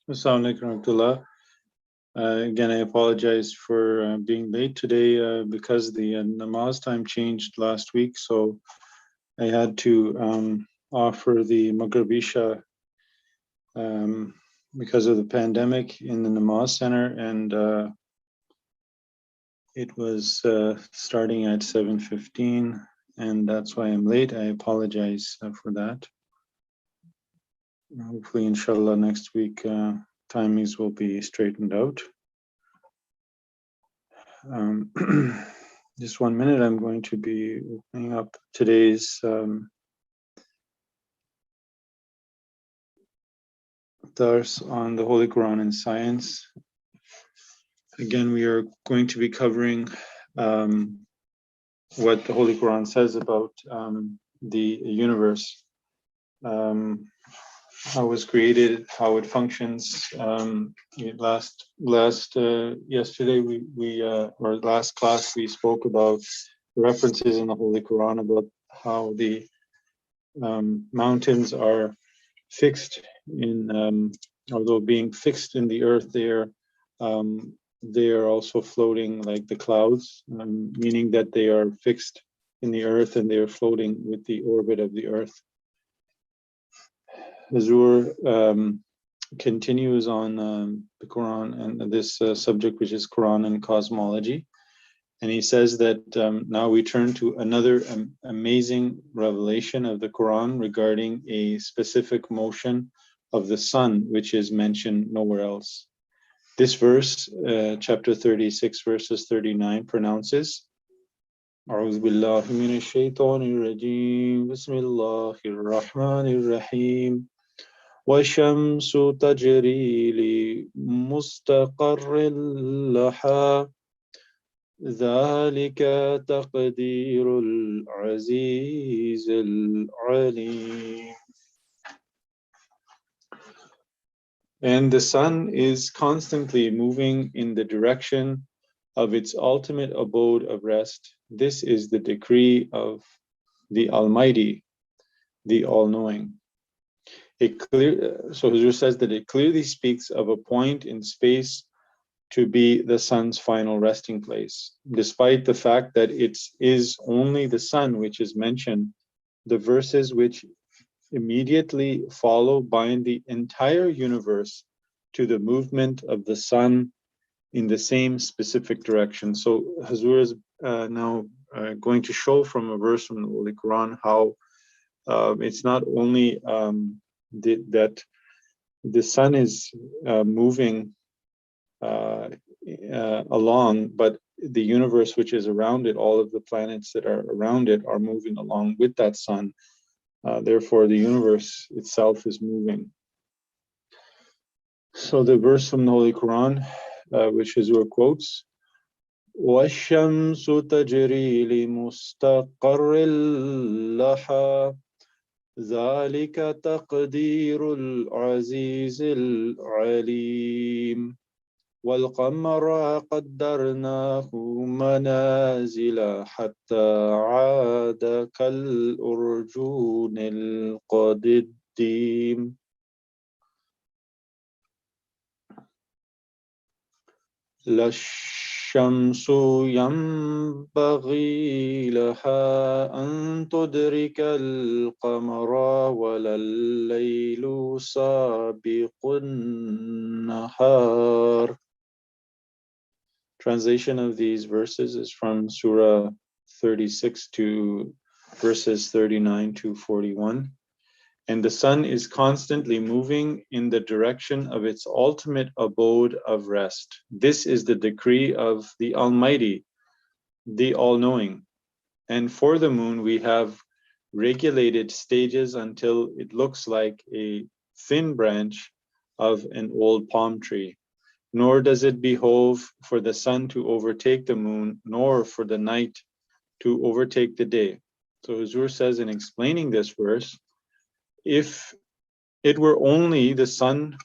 Assalamu alaikum warahmatullah. Again, I apologize for being late today because the namaz time changed last week, so I had to offer the Maghrib Isha because of the pandemic in the namaz center, and it was starting at 7:15, and that's why I'm late. I apologize for that. Hopefully, inshallah, next week timings will be straightened out. Just 1 minute, I'm going to be opening up today's dars on the Holy Quran and science. Again, we are going to be covering what the Holy Quran says about the universe, how it was created, how it functions. Yesterday or last class we spoke about references in the Holy Quran about how the mountains are fixed in, although being fixed in the earth, they are also floating like the clouds, meaning that they are fixed in the earth and they are floating with the orbit of the earth. Hazur continues on the Quran and this subject, which is Quran and cosmology. And he says that now we turn to another amazing revelation of the Quran regarding a specific motion of the sun, which is mentioned nowhere else. This verse, chapter 36, verses 39, pronounces أعوذ بالله من الشيطان الرجيم بسم الله الرحمن الرحيم والشمس تجري لمستقر لها ذلك تقدير العزيز العليم. And the sun is constantly moving in the direction of its ultimate abode of rest. This is the decree of the Almighty, the All-Knowing. So Huzur says that it clearly speaks of a point in space to be the sun's final resting place. Despite the fact that it is only the sun which is mentioned, the verses which immediately follow bind the entire universe to the movement of the sun in the same specific direction. So Hazur is now going to show from a verse from the Holy Quran how it's not only that the sun is moving along, but the universe which is around it, all of the planets that are around it are moving along with that sun. Therefore, the universe itself is moving. So the verse from the Holy Quran, which Hazur quotes, وَالشَّمْسُ تَجْرِي لِمُسْتَقَرٍّ لَهَا ذَلِكَ تَقْدِيرُ الْعَزِيزِ الْعَلِيمِ وَالْقَمَرَ قَدَّرْنَاهُ مَنَازِلَ حَتَّى عَادَ كَالْأُرْجُونِ الْقَدِيمِ لا الشمس ينبغي لها أن تدرك القمر ولا الليل سابق النهار. Translation of these verses is from Surah 36 to verses 39 to 41. And the sun is constantly moving in the direction of its ultimate abode of rest. This is the decree of the Almighty, the All-Knowing. And for the moon, we have regulated stages until it looks like a thin branch of an old palm tree. Nor does it behove for the sun to overtake the moon, nor for the night to overtake the day. So Huzur says in explaining this verse, if it were only the sun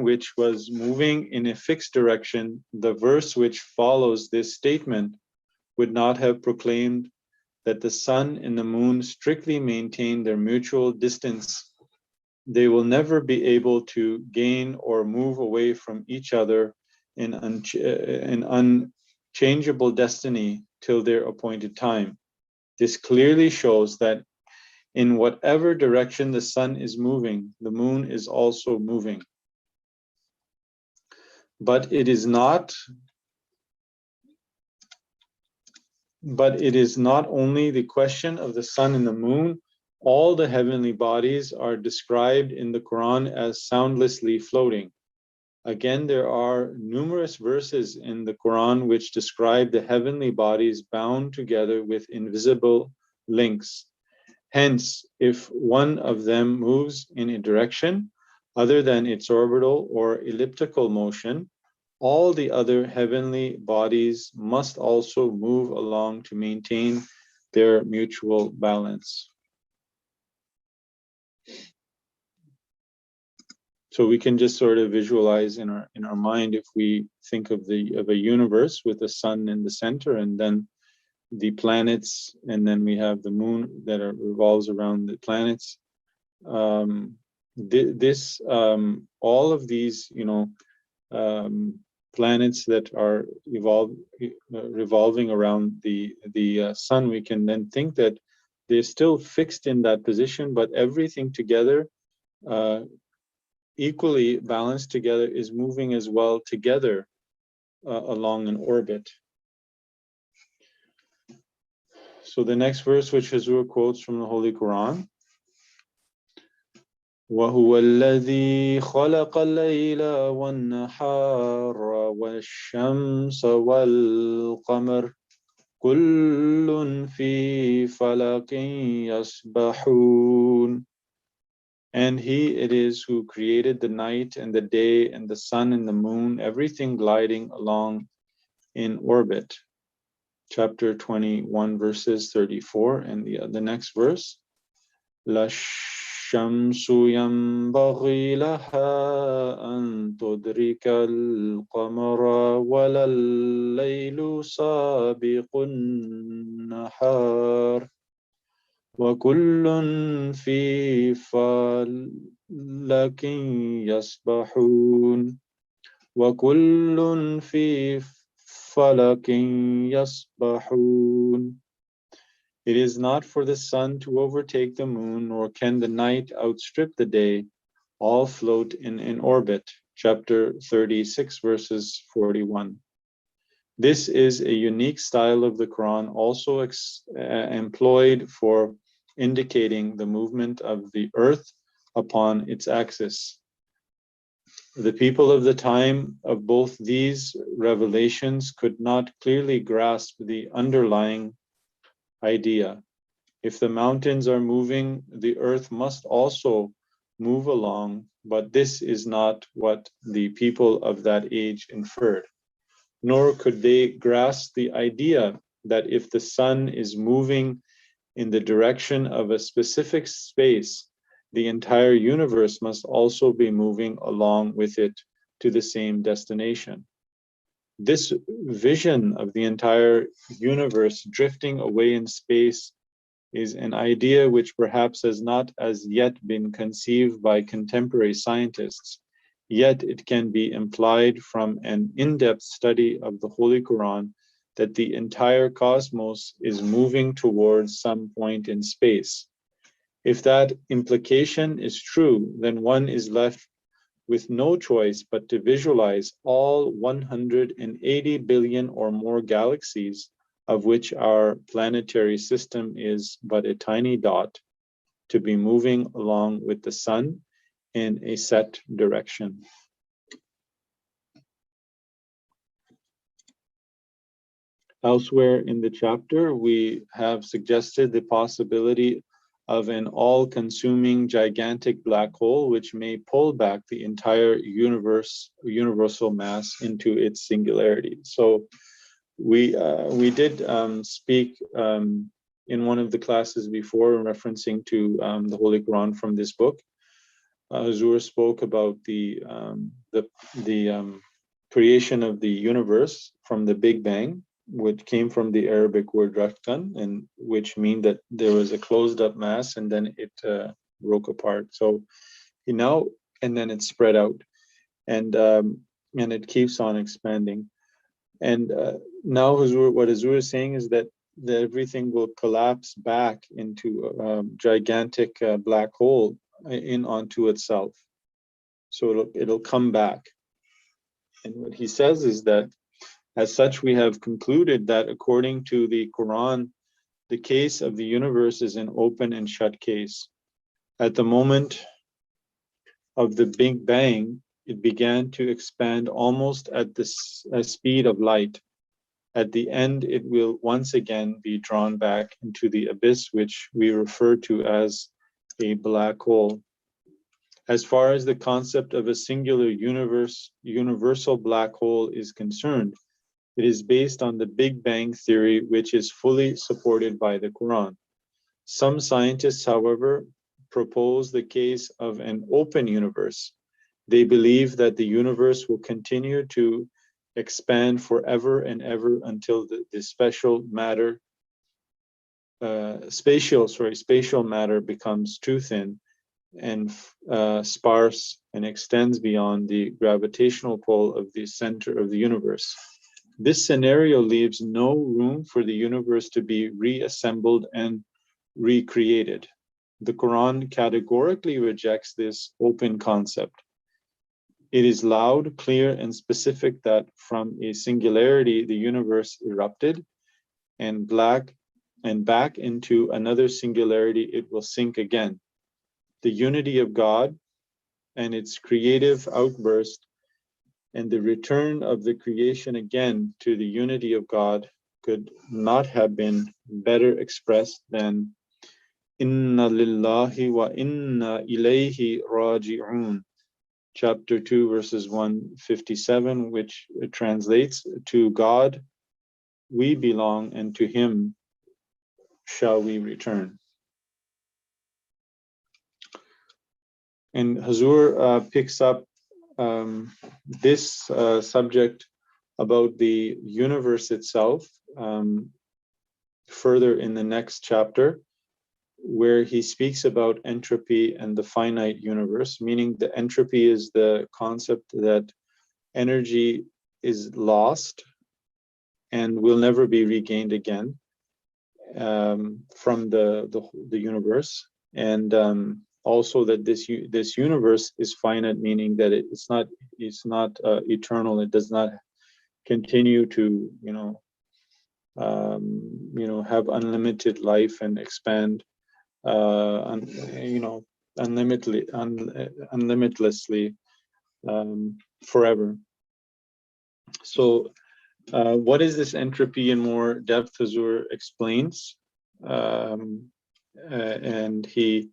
which was moving in a fixed direction, the verse which follows this statement would not have proclaimed that the sun and the moon strictly maintain their mutual distance they will never be able to gain or move away from each other in unchangeable destiny till their appointed time. This clearly shows that in whatever direction the sun is moving, the moon is also moving. But it is not only the question of the sun and the moon. All the heavenly bodies are described in the Quran as soundlessly floating. Again, there are numerous verses in the Quran which describe the heavenly bodies bound together with invisible links. Hence, if one of them moves in a direction other than its orbital or elliptical motion, all the other heavenly bodies must also move along to maintain their mutual balance. So we can just sort of visualize in our mind, if we think of a universe with the sun in the center, and then the planets, and then we have the moon that revolves around the planets. All of these, planets that are revolving around the sun, we can then think that they're still fixed in that position, but everything together, equally balanced together, is moving as well together along an orbit. So the next verse, which Hazur quotes from the Holy Quran, وَهُوَ الَّذِي خَلَقَ اللَّيْلَ وَالنَّهَارَ وَالشَّمْسَ وَالْقَمَرَ كُلٌّ فِي فَلَكٍ يَسْبَحُونَ. And He it is who created the night and the day and the sun and the moon, everything gliding along in orbit. Chapter 21, verses 34, and the next verse. La shamsu yanbaghi laha an tudrika al-qamara wala al-laylu sabiqun nahar wa kullun fi falakin yasbahun wa kullun fi falakin yasbahun. It is not for the sun to overtake the moon, nor can the night outstrip the day. All float in orbit. Chapter 36, verses 41. This is a unique style of the Quran, also employed for indicating the movement of the earth upon its axis. The people of the time of both these revelations could not clearly grasp the underlying idea. If the mountains are moving, the earth must also move along, but this is not what the people of that age inferred. Nor could they grasp the idea that if the sun is moving in the direction of a specific space, the entire universe must also be moving along with it to the same destination. This vision of the entire universe drifting away in space is an idea which perhaps has not as yet been conceived by contemporary scientists, yet it can be implied from an in-depth study of the Holy Quran that the entire cosmos is moving towards some point in space. If that implication is true, then one is left with no choice but to visualize all 180 billion or more galaxies, of which our planetary system is but a tiny dot, to be moving along with the sun in a set direction. Elsewhere in the chapter, we have suggested the possibility of an all-consuming gigantic black hole which may pull back the entire universal mass into its singularity. So we did speak in one of the classes before, referencing to the Holy Quran from this book. Hazur spoke about the creation of the universe from the Big Bang, which came from the Arabic word raktan, and which mean that there was a closed up mass and then it broke apart. So Now, and then it's spread out, and it keeps on expanding. And now what Hazur is saying is that everything will collapse back into a gigantic black hole in onto itself. So it'll come back. And what he says is that, as such, we have concluded that according to the Quran, the case of the universe is an open and shut case. At the moment of the Big Bang, it began to expand almost at the speed of light. At the end, it will once again be drawn back into the abyss, which we refer to as a black hole. As far as the concept of a singular universal black hole is concerned, it is based on the Big Bang theory, which is fully supported by the Quran. Some scientists, however, propose the case of an open universe. They believe that the universe will continue to expand forever and ever until the spatial matter becomes too thin and sparse and extends beyond the gravitational pull of the center of the universe. This scenario leaves no room for the universe to be reassembled and recreated. The Quran categorically rejects this open concept. It is loud, clear, and specific that from a singularity the universe erupted, and back into another singularity it will sink again. The unity of God and its creative outburst and the return of the creation again to the unity of God could not have been better expressed than Inna lillahi wa inna ilayhi raji'un, chapter 2, verses 157, which translates, to God we belong and to him shall we return. And Hazur picks up this subject about the universe itself further in the next chapter, where he speaks about entropy and the finite universe, meaning the entropy is the concept that energy is lost and will never be regained again from the universe, and also that this universe is finite, meaning that it's not eternal. It does not continue to have unlimited life and expand unlimitlessly forever. So what is this entropy in more depth? Hazur explains, and he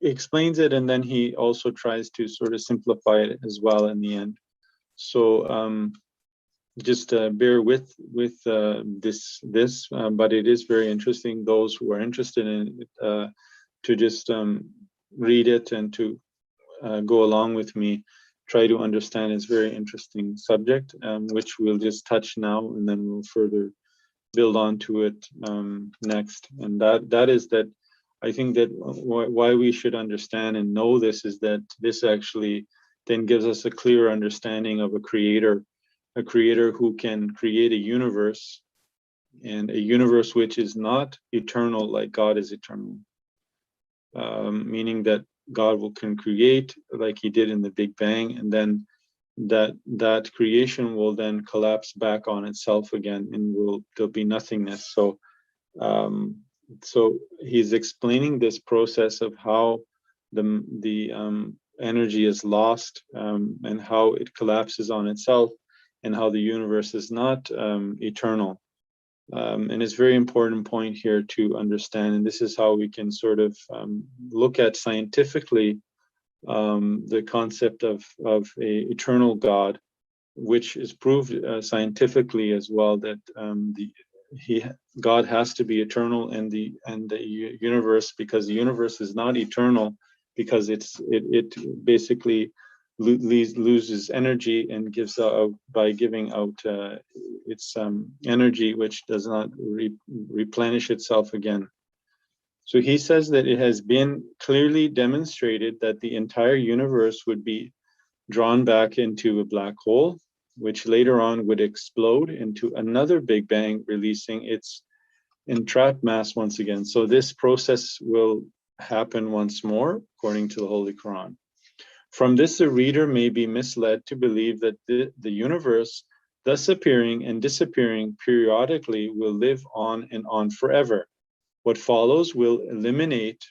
explains it, and then he also tries to sort of simplify it as well in the end. So just bear with this, but it is very interesting. Those who are interested in it, to just read it and to go along with me, try to understand. It's a very interesting subject, which we'll just touch now, and then we'll further build on to it next. And that is that I think that why we should understand and know this is that this actually then gives us a clear understanding of a creator who can create a universe, and a universe which is not eternal like God is eternal, meaning that God can create like he did in the Big Bang, and then that creation will then collapse back on itself again, and there'll be nothingness. So he's explaining this process of how the energy is lost, and how it collapses on itself, and how the universe is not eternal. And it's a very important point here to understand, and this is how we can sort of look at scientifically the concept of a eternal God, which is proved scientifically as well, that God has to be eternal, and the universe, because the universe is not eternal, because it basically loses energy and gives out by giving out its energy, which does not replenish itself again. So he says that it has been clearly demonstrated that the entire universe would be drawn back into a black hole, which later on would explode into another Big Bang, releasing its entrapped mass once again. So this process will happen once more, according to the Holy Quran. From this, the reader may be misled to believe that the universe, thus appearing and disappearing periodically, will live on and on forever. What follows will eliminate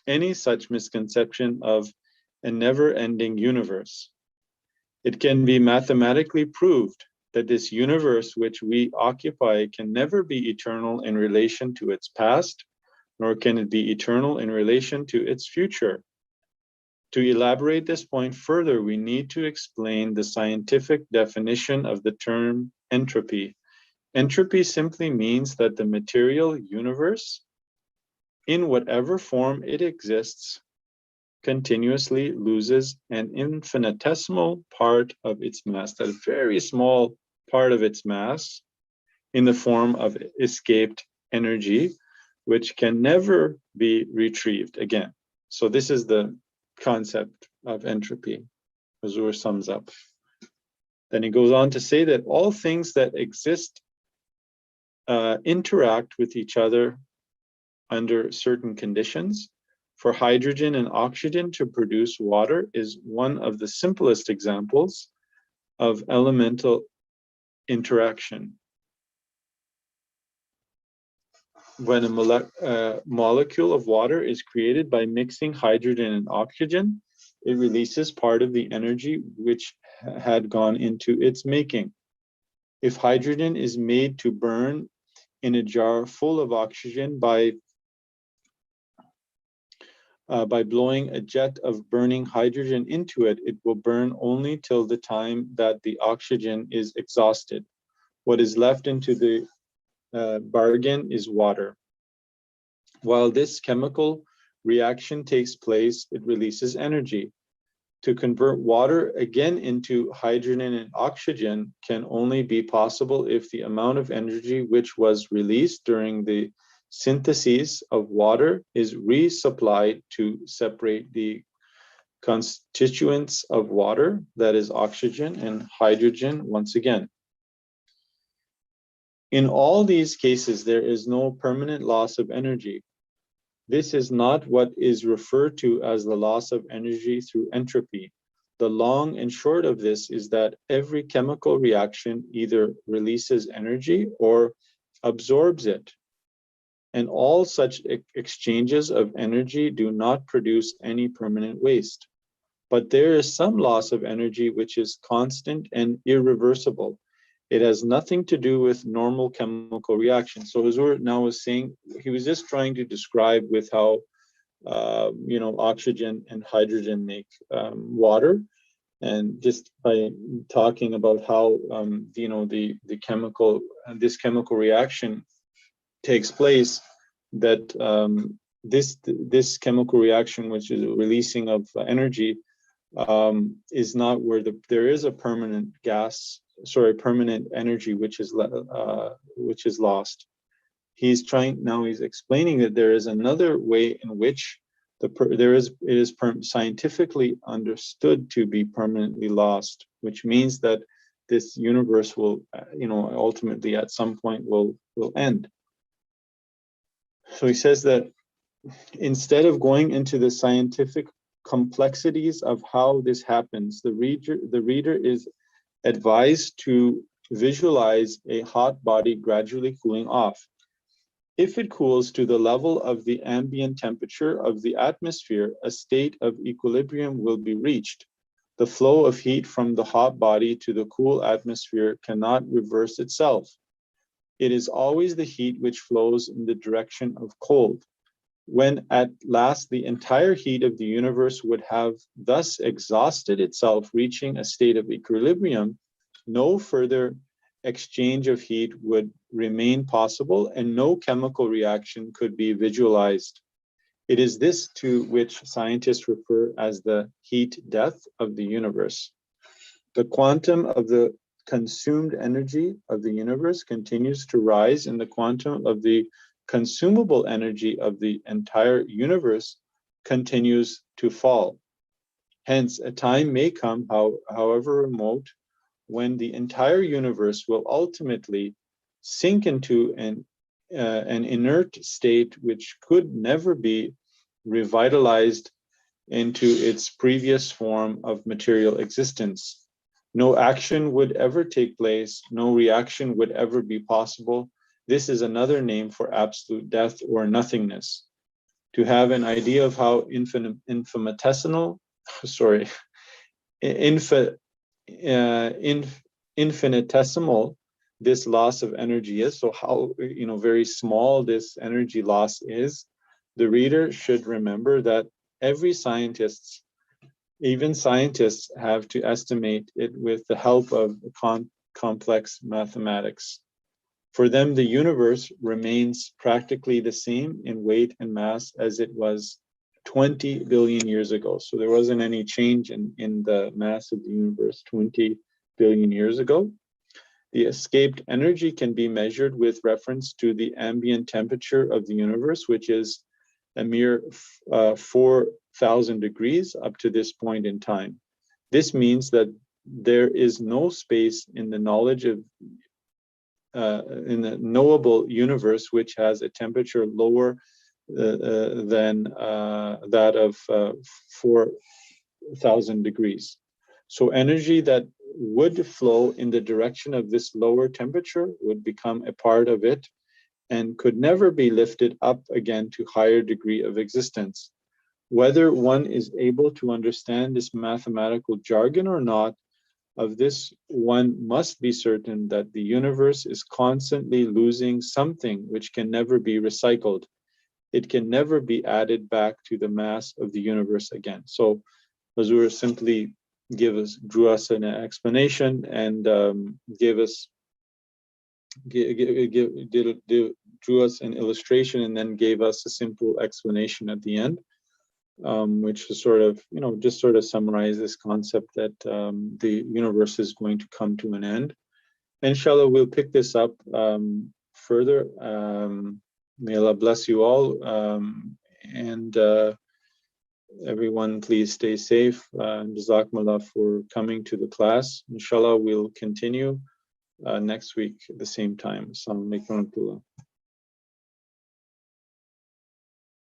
any such misconception of a never-ending universe. It can be mathematically proved that this universe which we occupy can never be eternal in relation to its past, nor can it be eternal in relation to its future. To elaborate this point further, we need to explain the scientific definition of the term entropy. Entropy simply means that the material universe, in whatever form it exists, continuously loses an infinitesimal part of its mass, that very small part of its mass, in the form of escaped energy, which can never be retrieved again. So this is the concept of entropy, Hazur sums up. Then he goes on to say that all things that exist interact with each other under certain conditions. For hydrogen and oxygen to produce water is one of the simplest examples of elemental interaction. When a molecule of water is created by mixing hydrogen and oxygen, it releases part of the energy which had gone into its making. If hydrogen is made to burn in a jar full of oxygen by blowing a jet of burning hydrogen into it, it will burn only till the time that the oxygen is exhausted. What is left into the bargain is water. While this chemical reaction takes place, it releases energy. To convert water again into hydrogen and oxygen can only be possible if the amount of energy which was released during the synthesis of water is resupplied to separate the constituents of water, that is oxygen and hydrogen once again. In all these cases, there is no permanent loss of energy. This is not what is referred to as the loss of energy through entropy. The long and short of this is that every chemical reaction either releases energy or absorbs it. And all such exchanges of energy do not produce any permanent waste. But there is some loss of energy which is constant and irreversible. It has nothing to do with normal chemical reactions. So Hazur now was saying, he was just trying to describe with how, oxygen and hydrogen make water. And just by talking about how, the chemical, this chemical reaction takes place, that this chemical reaction, which is a releasing of energy, is not where there is a permanent permanent energy which is lost. He's explaining that there is another way in which it is scientifically understood to be permanently lost, which means that this universe will, ultimately at some point will end. So he says that instead of going into the scientific complexities of how this happens, the reader is advised to visualize a hot body gradually cooling off. If it cools to the level of the ambient temperature of the atmosphere, a state of equilibrium will be reached. The flow of heat from the hot body to the cool atmosphere cannot reverse itself. It is always the heat which flows in the direction of cold. When at last the entire heat of the universe would have thus exhausted itself, reaching a state of equilibrium, no further exchange of heat would remain possible and no chemical reaction could be visualized. It is this to which scientists refer as the heat death of the universe. The quantum of the consumed energy of the universe continues to rise in the quantum of the consumable energy of the entire universe continues to fall. Hence, a time may come, however remote, when the entire universe will ultimately sink into an inert state which could never be revitalized into its previous form of material existence. No action would ever take place, no reaction would ever be possible. This is another name for absolute death or nothingness. To have an idea of how infinitesimal this loss of energy is, so how very small this energy loss is, the reader should remember that even scientists have to estimate it with the help of complex mathematics. For them, the universe remains practically the same in weight and mass as it was 20 billion years ago. So there wasn't any change in the mass of the universe 20 billion years ago. The escaped energy can be measured with reference to the ambient temperature of the universe, which is a mere 4,000 degrees up to this point in time. This means that there is no space in the knowledge of in the knowable universe which has a temperature lower than that of 4,000 degrees. So energy that would flow in the direction of this lower temperature would become a part of it and could never be lifted up again to higher degree of existence. Whether one is able to understand this mathematical jargon or not, of this one must be certain that the universe is constantly losing something which can never be recycled. It can never be added back to the mass of the universe again. So Hazur simply drew us an explanation and drew us an illustration and then gave us a simple explanation at the end, which is just sort of summarize this concept that the universe is going to come to an end. Inshallah, we'll pick this up further. May Allah bless you all, and everyone please stay safe. Jazakumullah for coming to the class. Inshallah, we'll continue next week at the same time. Assalamu alaikum wa rahmatullah.